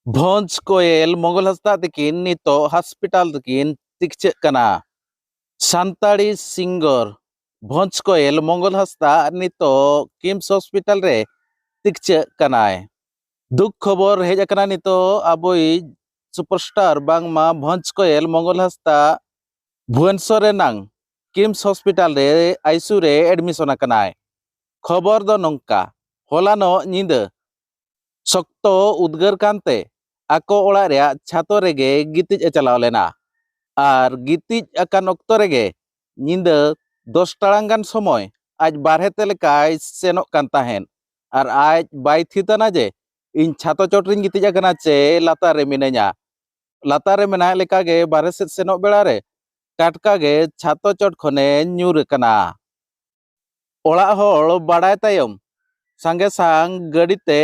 भोज कोयल मंगल हस्ता तकिन नितो हॉस्पिटल तकिन तिकचे कना सानताड़ी सिंगर भोज कोयल मंगल हस्ता नितो किम्स हॉस्पिटल रे तिकचे कनाय दुख खबर हेज कना नितो अबोई सुपरस्टार बांगमा भोज कोयल मंगल हस्ता भुवनेश्वर रेनांग किम्स हॉस्पिटल रे आईसीयू रे एडमिशन कनाय खबर दो नंका होलानो निंद शक्तो उद्गार कांते आको ओड़ा रे छातो रेगे गितिज चलाव लेना और गितिज अकान ऑक्तो रेगे निंद 10 टाड़ांग गान समय आज बारहे तेलेकाय सेनोक कान ताहेन और आज बाय थीतना जे इन छातो चोटरिन गितिज अकना चे लातार रे मिने냐 लातार रे मेना लेका गे बारहे से सेनोक बेड़ा रे टाटका गे छातो चोट खने ᱧᱩᱨ कना ओड़ा होड़ बाड़ाय तायम संगे सांग गड़ीते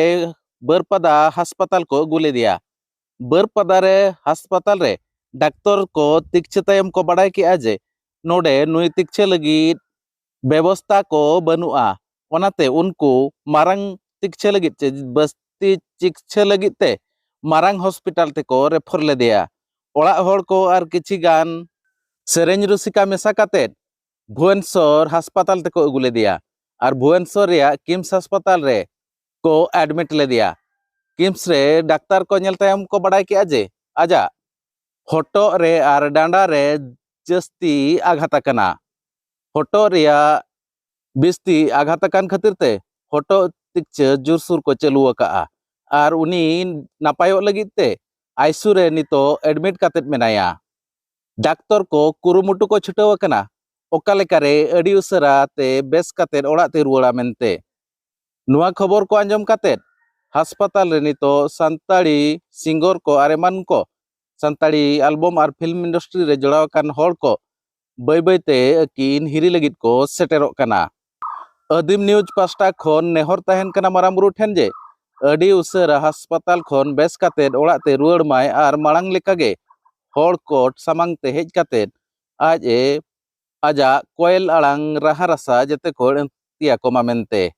बरपदा हास्पाताल को गुले दिया बरपदा रे हास्पाताल रे डाक्टर को तिकछे तायम को बाड़ाय कि आजे नोडे नुई तिकछे लगी व्यवस्था को बनुआ ओनाते उनको मारंग तिकछे लगी बस्ती चिकित्सा लगी ते मारंग हॉस्पिटल ते को रेफर ले दिया ओड़ा होड़ को आर किछि गान सेरेंज रुसिका मेसा काते भुवनेश्वर हास्पाताल ते को गुले दिया और भुवनेश्वर रिया किम्स हास्पाताल रे को एडमिट ले दिया किम्स रे डाक्तार को नेल तायम को बाड़ाय कि आजे आजा होटो रे आर डांडा रे जस्ती आघात कना होटो रिया बिस्ती आघात कान खातिर ते होटो तिकचे जुरसुर को चलू का और उनी नापायो लगी ते आईसीयू रे नितो एडमिट कातेत मेनाया डाक्तर को कुरुमुटु को छुटाव कना ओका लेका रे अडी उसरा ते बेस कातेत ओड़ा ते रुवाड़ा मेनते नुआ खबर को आंजम कातेत हास्पाताल रे नितो सानताड़ी सिंगर को आरेमान को सानताड़ी एल्बम और फिल्म इंडस्ट्री रे जोड़ाव कान होड़ को बै बैते अकिन हिरी लगित को सेटेरोक कना आदिम न्यूज पास्टा खन नेहर ताहेन कना मारामुरु ठेन जे अडी उसरा हास्पाताल खन बेस कातेत ओड़ा ते रुवाड़ माय आर माळांग लेका गे होड़ कोट सामांग ते हेज कातेत आज ए आजा कोयल आड़ांग राहा रसा जते को तिया को मामेनते